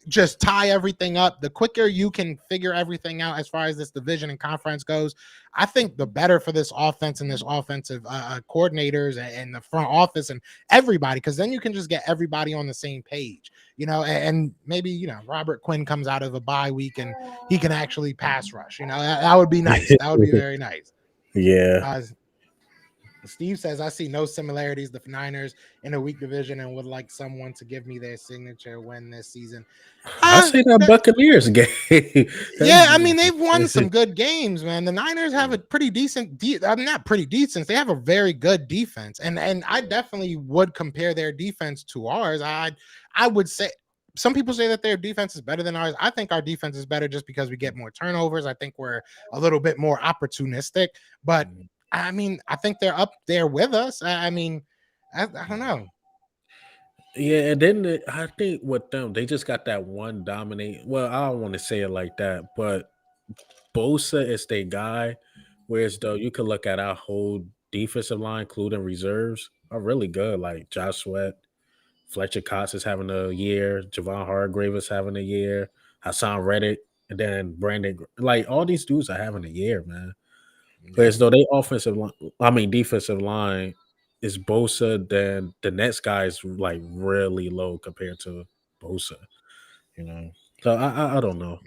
D: just tie everything up, the quicker you can figure everything out as far as this division and conference goes, I think the better for this offense and this offensive coordinators and the front office and everybody, because then you can just get everybody on the same page, and maybe, Robert Quinn comes out of a bye week and he can actually pass rush, that would be nice. That would be very nice. Steve says, I see no similarities. The Niners in a weak division and would like someone to give me their signature win this season.
E: I say that Buccaneers game.
D: I mean, they've won some good games, man. The Niners have a pretty decent, not pretty decent. They have a very good defense. And I definitely would compare their defense to ours. I would say, some people say that their defense is better than ours. I think our defense is better just because we get more turnovers. I think we're a little bit more opportunistic, but I mean, I think they're up there with us. I mean, I don't know.
E: Yeah, and then I think with them, they just got that one dominate. Well, I don't want to say it like that, but Bosa is their guy. Whereas though you could look at our whole defensive line, including reserves, are really good. Like Josh Sweat, Fletcher Cox is having a year, Javon Hargrave is having a year, Hassan Reddick, and then Brandon. Like all these dudes are having a year, man. Whereas though they defensive line is Bosa, then the next guy is like really low compared to Bosa, So I don't know.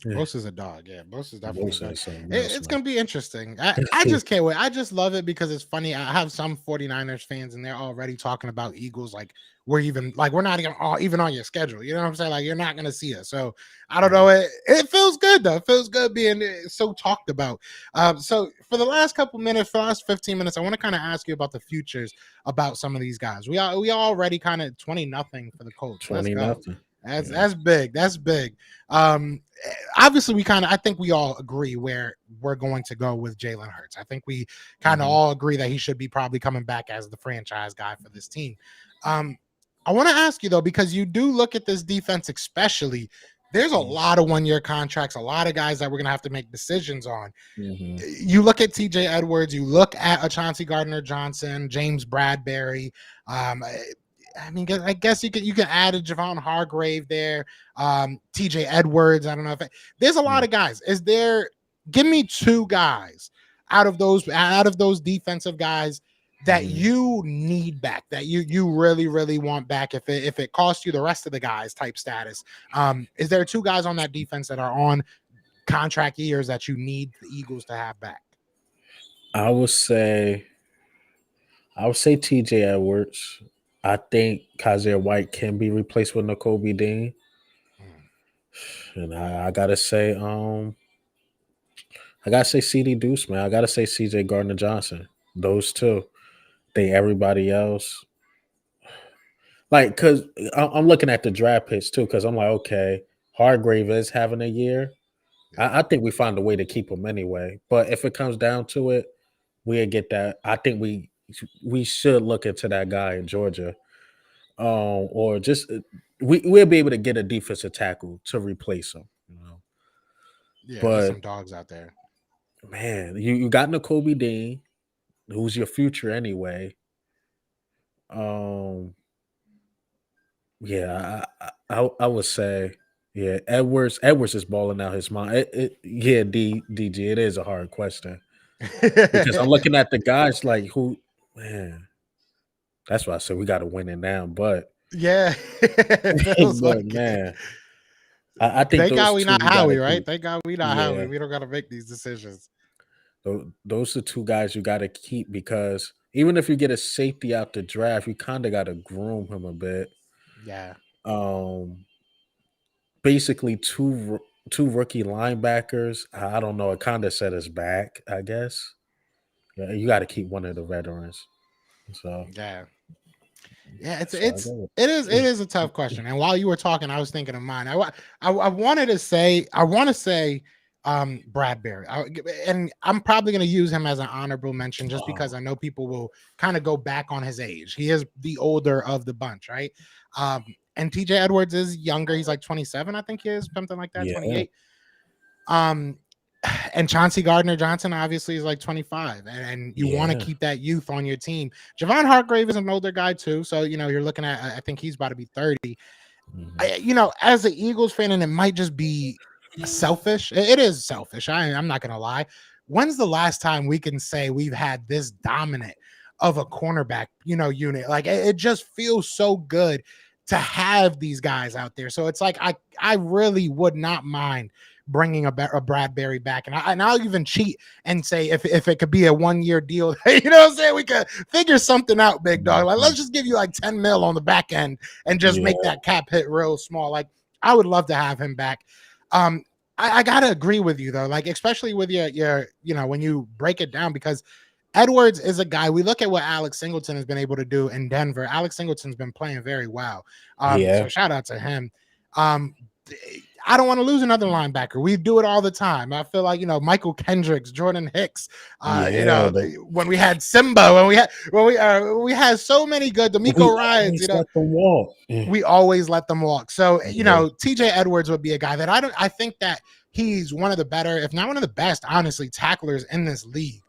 D: Bosa's a dog. Yeah, Bosa's definitely a
E: Bosa
D: dog.
E: is something else,
D: It's
E: man.
D: going to be interesting. I just can't wait. I just love it because it's funny. I have some 49ers fans and they're already talking about Eagles like we're not even on your schedule. You know what I'm saying? Like you're not going to see us. So I don't know. It feels good though. It feels good being so talked about. So for the last couple minutes, for the last 15 minutes, I want to kind of ask you about the futures about some of these guys. We already kind of 20-0 for the Colts. Let's
E: 20
D: go.
E: nothing.
D: That's big. That's big. Obviously, I think we all agree where we're going to go with Jalen Hurts. I think we kind of all agree that he should be probably coming back as the franchise guy for this team. I want to ask you though, because you do look at this defense, especially. There's a lot of 1-year contracts, a lot of guys that we're gonna have to make decisions on. You look at TJ Edwards, you look at Chauncey Gardner-Johnson, James Bradbury. I mean, I guess you can add a Javon Hargrave there, TJ Edwards. I don't know if there's a lot of guys. Give me 2 guys out of those defensive guys that you need back, that you really, really want back if it costs you the rest of the guys type status. Is there 2 guys on that defense that are on contract years that you need the Eagles to have back?
E: I would say TJ Edwards. I think Kaiser White can be replaced with Nakobe Dean. And I gotta say, CD Deuce, man. I gotta say CJ Gardner Johnson. Those 2. Everybody else. Like, cause I'm looking at the draft picks too, because I'm like, okay, Hargrave is having a year. I think we find a way to keep him anyway. But if it comes down to it, we'll get that. I think we should look into that guy in Georgia. Or just we'll be able to get a defensive tackle to replace him.
D: Yeah,
E: but
D: there's some dogs out there.
E: Man, you got Nakobe Dean, who's your future anyway. Yeah, I would say, yeah, Edwards is balling out his mind. DG, it is a hard question because I'm looking at the guys like who, man. That's why I said we got to win it now. But
D: yeah, it feels
E: but
D: like
E: man, I think
D: thank God
E: those
D: we
E: 2
D: not
E: you gotta
D: Howie, right?
E: keep.
D: Thank God we not Howie. We don't got to make these decisions.
E: Those are 2 guys you got to keep because even if you get a safety out the draft, you kind of got to groom him a bit.
D: Yeah.
E: Basically 2 rookie linebackers. I don't know. It kind of set us back, I guess. Yeah, you got to keep one of the veterans. So
D: yeah, it is a tough question. And while you were talking, I was thinking of mine. I want to say Bradbury, and I'm probably going to use him as an honorable mention just because I know people will kind of go back on his age. He is the older of the bunch, right? And TJ Edwards is younger. He's like 27, I think he is, something like that, 28. And Chauncey Gardner-Johnson obviously is like 25, and you want to keep that youth on your team. Javon Hargrave is an older guy too, so you're looking at, I think he's about to be 30. As an Eagles fan, and it might just be selfish. It is selfish. I'm not gonna lie. When's the last time we can say we've had this dominant of a cornerback, unit? Like it just feels so good to have these guys out there. So it's like I really would not mind bringing a Bradbury back, and I'll even cheat and say if it could be a 1-year deal, you know what I'm saying, we could figure something out, big dog. Like let's just give you like 10 mil on the back end and just make that cap hit real small. Like I would love to have him back. I gotta agree with you though, like especially with your when you break it down, because Edwards is a guy. We look at what Alex Singleton has been able to do in Denver. Alex Singleton's been playing very well. So shout out to him. I don't want to lose another linebacker. We do it all the time. I feel like, Michael Kendricks, Jordan Hicks, when we had Simba, when we had so many good D'Amico Ryans,
E: let them walk.
D: We always let them walk. So, TJ Edwards would be a guy that I think that he's one of the better, if not one of the best, honestly, tacklers in this league.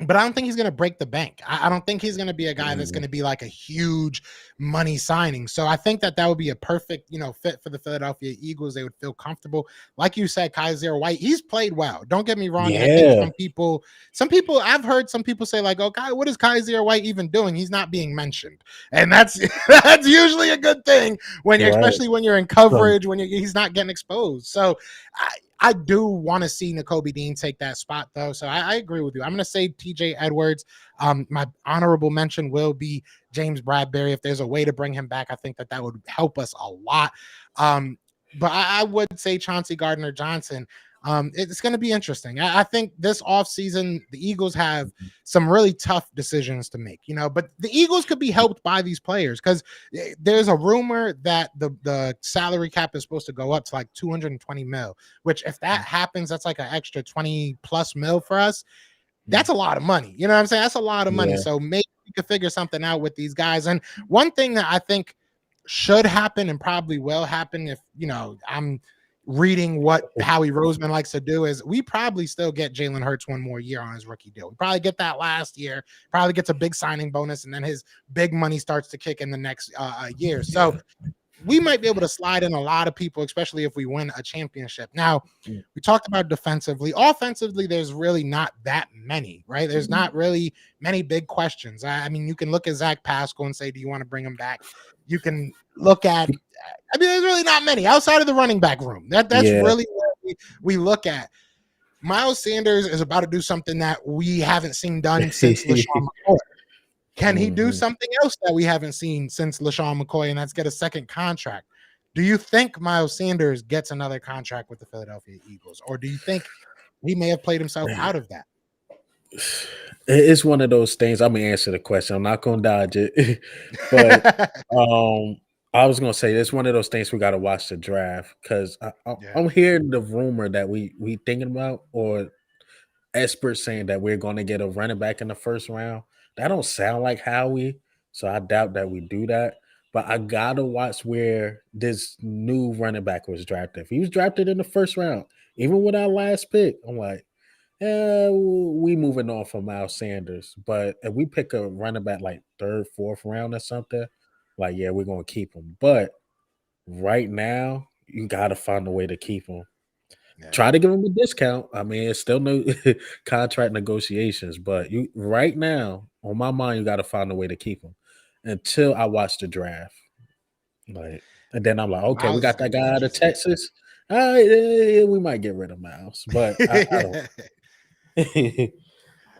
D: but I don't think he's going to break the bank. I don't think he's going to be a guy that's going to be like a huge money signing. So I think that would be a perfect, fit for the Philadelphia Eagles. They would feel comfortable. Like you said, Kaiser White, he's played well. Don't get me wrong. And I think I've heard some people say like, oh, God, what is Kaiser White even doing? He's not being mentioned. And that's usually a good thing especially when you're in coverage, when he's not getting exposed. So I do want to see Nakobe Dean take that spot, though. So I agree with you. I'm going to say TJ Edwards. My honorable mention will be James Bradbury. If there's a way to bring him back, I think that would help us a lot. But I would say Chauncey Gardner-Johnson. It's going to be interesting. I think this offseason, the Eagles have some really tough decisions to make, but the Eagles could be helped by these players because there's a rumor that the salary cap is supposed to go up to like 220 mil, which if that happens, that's like an extra 20 plus mil for us. That's a lot of money. You know what I'm saying? That's a lot of money. So maybe we could figure something out with these guys. And one thing that I think should happen and probably will happen if, I'm reading what Howie Roseman likes to do is we probably still get Jalen Hurts one more year on his rookie deal. We probably get that last year, probably gets a big signing bonus, and then his big money starts to kick in the next year. So we might be able to slide in a lot of people, especially if we win a championship. Now, we talked about defensively. Offensively, there's really not that many, right? There's not really many big questions. I mean, you can look at Zach Pascal and say, do you want to bring him back? You can look at there's really not many outside of the running back room. That's really what we look at. Miles Sanders is about to do something that we haven't seen done since LaShawn McCoy. Can he do something else that we haven't seen since LaShawn McCoy, and that's get a second contract? Do you think Miles Sanders gets another contract with the Philadelphia Eagles, or do you think he may have played himself out of that?
E: It's one of those things. I'm gonna answer the question. I'm not gonna dodge it, but I was gonna say it's one of those things we got to watch the draft because I'm hearing the rumor that we thinking about or experts saying that we're going to get a running back in the first round. That don't sound like Howie, so I doubt that we do that. But I gotta watch where this new running back was drafted. If he was drafted in the first round, even with our last pick, I'm like, we moving on from Miles Sanders. But if we pick a running back like third, fourth round or something, like, yeah, we're going to keep him. But right now, you got to find a way to keep him. Yeah. Try to give him a discount. I mean, it's still no contract negotiations. But right now, on my mind, you got to find a way to keep him until I watch the draft. Like, and then I'm like, okay, we got that guy out of Texas. We might get rid of Miles. But I don't.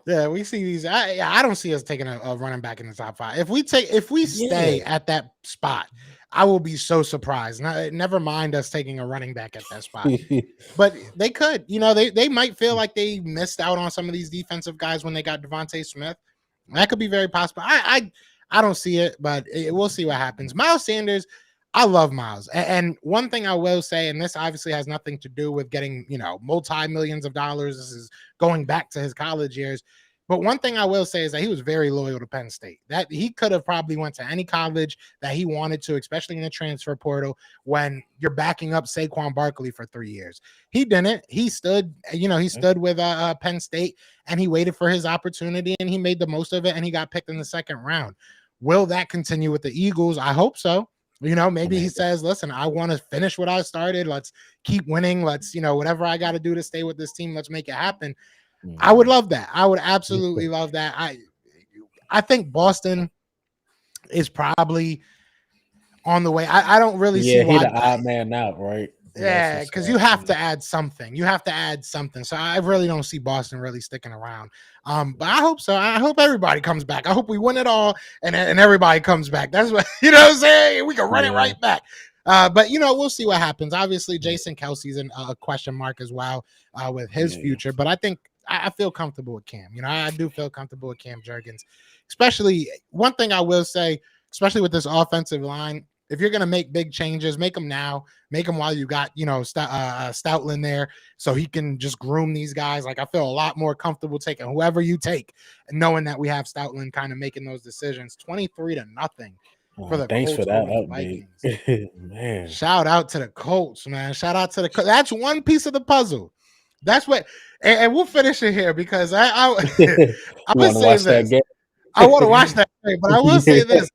D: Yeah, we see these. I don't see us taking a running back in the top 5. If we stay at that spot, I will be so surprised. Never mind us taking a running back at that spot. But they could, they might feel like they missed out on some of these defensive guys when they got Devontae Smith. That could be very possible. I don't see it, but we'll see what happens. Miles Sanders, I love Miles. And one thing I will say, and this obviously has nothing to do with getting, multi-millions of dollars. This is going back to his college years. But one thing I will say is that he was very loyal to Penn State. That he could have probably went to any college that he wanted to, especially in the transfer portal when you're backing up Saquon Barkley for 3 years. He didn't. He stood, with Penn State, and he waited for his opportunity, and he made the most of it, and he got picked in the second round. Will that continue with the Eagles? I hope so. Maybe he says, listen, I want to finish what I started. Let's keep winning. Let's, whatever I got to do to stay with this team, let's make it happen. I would love that. I would absolutely love that. I think Boston is probably on the way. I don't really see why.
E: Yeah, he the odd man out, right?
D: Yeah, because you have to add something. So I really don't see Boston really sticking around. But I hope so. I hope everybody comes back. I hope we win it all and everybody comes back. That's what, what I'm saying? We can run it right back. But, we'll see what happens. Obviously, Jason Kelsey's a question mark as well with his future. But I think I feel comfortable with Cam. I do feel comfortable with Cam Jurgens. Especially, one thing I will say, especially with this offensive line, if you're going to make big changes, make them now. Make them while you got, Stoutland there so he can just groom these guys. Like, I feel a lot more comfortable taking whoever you take and knowing that we have Stoutland kind of making those decisions. 23-0 for the
E: thanks
D: Colts
E: for that
D: over the Vikings.
E: Man.
D: Shout out to the Colts, man. Shout out to the Colts. That's one piece of the puzzle. That's what, and we'll finish it here because I
E: You
D: would
E: want to
D: say
E: watch that
D: this.
E: game?
D: I want to watch that game, but I will say
E: Yeah.
D: this: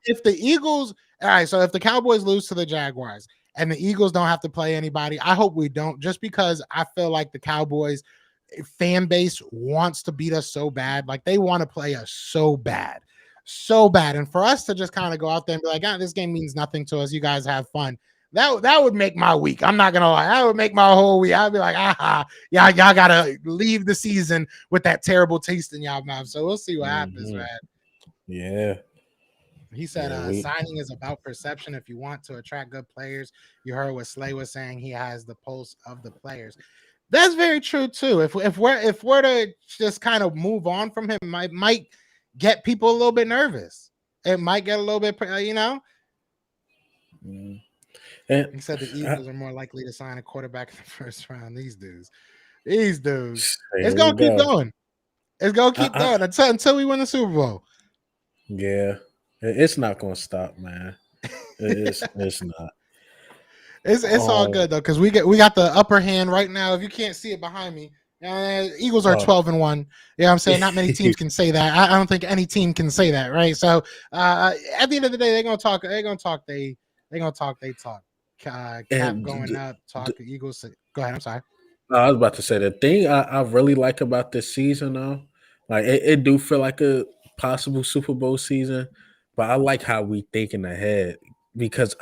D: if the Eagles, all right, so if the Cowboys lose to the Jaguars and the Eagles don't have to play anybody, I hope we don't, just because I feel like the Cowboys fan base wants to beat us so bad, like they want to play us so bad, and for us to just kind of go out there and be like, this game means nothing to us. You guys have fun. That would make my week. I'm not gonna lie. That would make my whole week. I'd be like, y'all gotta leave the season with that terrible taste in y'all mouth. So we'll see what happens, man.
E: Yeah.
D: He said,
E: Yeah,
D: signing is about perception. If you want to attract good players, you heard what Slay was saying. He has the pulse of the players. That's very true too. If we're to just kind of move on from him, might get people a little bit nervous. It might get a little bit,
E: And
D: He said the Eagles are more likely to sign a quarterback in the first round. These dudes, it's
E: here we
D: gonna keep
E: go.
D: going. It's gonna keep going until we win the Super Bowl.
E: Yeah, it's not gonna stop, man. It's not.
D: It's all good though, because we got the upper hand right now. If you can't see it behind me, Eagles are 12-1. Yeah, I'm saying not many teams can say that. I don't think any team can say that, right? So at the end of the day, they're gonna talk. They're gonna talk. They talk. Cap going up. Talk Eagles. Go ahead. I'm sorry.
E: I was about to say the thing I really like about this season, though, like it do feel like a possible Super Bowl season, but I like how we thinking ahead because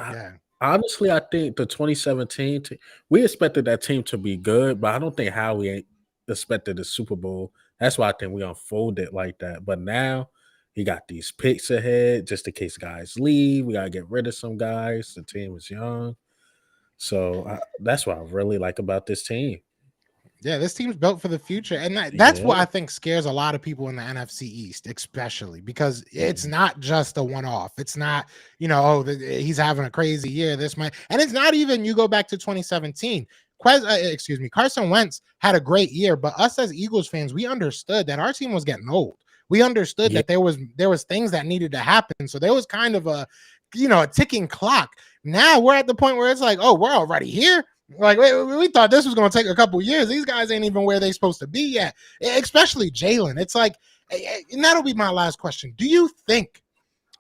E: honestly, I think the 2017 we expected that team to be good, but I don't think how we expected the Super Bowl. That's why I think we unfolded like that. But now you got these picks ahead just in case guys leave. We gotta get rid of some guys. The team is young, so that's what I really like about this team.
D: Yeah, this team's built for the future, and that's what I think scares a lot of people in the NFC East, especially because it's not just a one-off. It's not, he's having a crazy year. This might, and it's not even. You go back to 2017. Carson Wentz had a great year, but us as Eagles fans, we understood that our team was getting old. We understood that there was things that needed to happen. So there was kind of a ticking clock. Now we're at the point where it's like, oh, we're already here. Like we thought this was going to take a couple years. These guys ain't even where they're supposed to be yet, especially Jalen. It's like, and that'll be my last question. Do you think,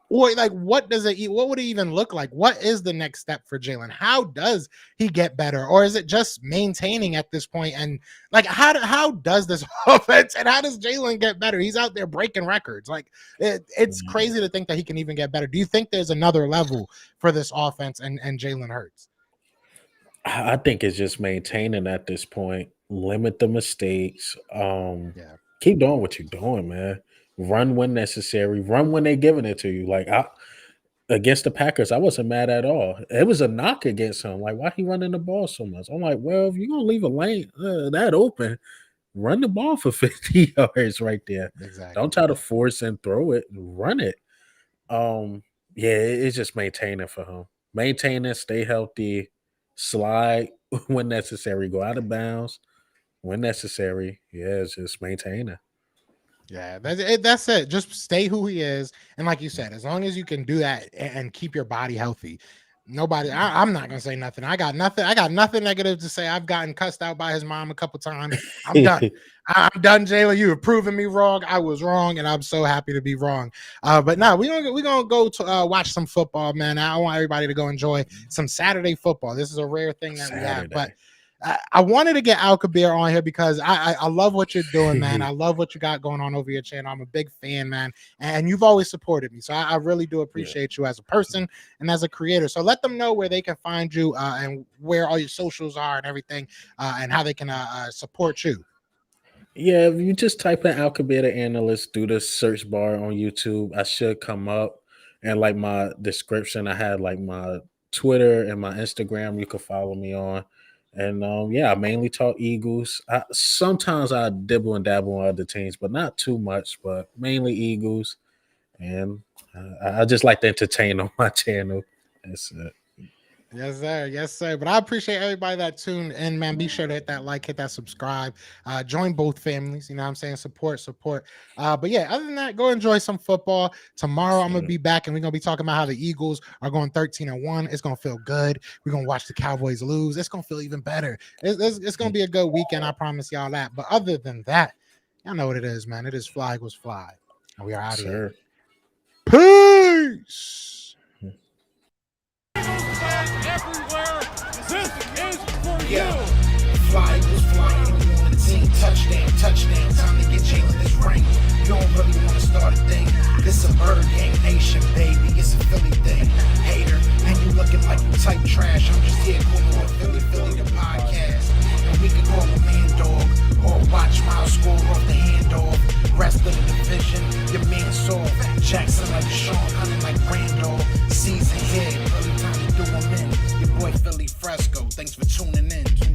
D: or like, what would it even look like? What is the next step for Jalen? How does he get better? Or is it just maintaining at this point? And like, how does this offense and how does Jalen get better? He's out there breaking records. Like it's crazy to think that he can even get better. Do you think there's another level for this offense and Jalen Hurts?
E: I think it's just maintaining at this point, limit the mistakes. Keep doing what you're doing, man. Run when necessary, run when they're giving it to you. Like against the Packers, I wasn't mad at all. It was a knock against him. Like, why he running the ball so much? I'm like, well, if you're gonna leave a lane that open, run the ball for 50 yards right there.
D: Exactly.
E: Don't try to force and throw it. Run it. It's just maintaining for him. Maintaining, stay healthy. Slide when necessary, go out of bounds when necessary. Yeah, it's just maintaining.
D: Yeah, that's it. Just stay who he is, and like you said, as long as you can do that and keep your body healthy, nobody. I'm not gonna say nothing. I got nothing negative to say. I've gotten cussed out by his mom a couple times. I'm done. I'm done, Jalen. You have proven me wrong. I was wrong, and I'm so happy to be wrong. But now we're gonna go to watch some football, man. I want everybody to go enjoy some Saturday football. This is a rare thing that we have, but I wanted to get Alkabeer on here because I love what you're doing, man. I love what you got going on over your channel. I'm a big fan, man, and you've always supported me. So I really do appreciate you as a person and as a creator. So let them know where they can find you and where all your socials are and everything, and how they can support you.
E: Yeah, if you just type in Alkabeer The Analyst through the search bar on YouTube, I should come up. And like my description, I had like my Twitter and my Instagram you can follow me on. And I mainly talk Eagles. Sometimes I dibble and dabble on other teams, but not too much, but mainly Eagles. And I just like to entertain on my channel. That's it.
D: Yes, sir. Yes, sir. But I appreciate everybody that tuned in, man. Be sure to hit that like, hit that subscribe, join both families. You know what I'm saying? Support. But yeah, other than that, go enjoy some football. Tomorrow I'm gonna be back and we're gonna be talking about how the Eagles are going 13-1. It's gonna feel good. We're gonna watch the Cowboys lose. It's gonna feel even better. It's gonna be a good weekend. I promise y'all that. But other than that, y'all know what it is, man. It is Fly Eagles Fly. And we are out of here. Peace.
B: Everywhere. This is for
C: Yeah.
B: you.
C: Fly was flying on the team. Touchdown. Time to get Jalen this ring. You don't really want to start a thing. This a bird gang nation, baby. It's a Philly thing. Hater, and you looking like you type trash. I'm just here calling on Philly the podcast. And we can call a man dog or watch Miles score off the handoff. Rest of the division, your man soft. Jackson like Sean, hunting like Randolph. Season here, early time to do 'em in. Your boy Philly Fresco. Thanks for tuning in.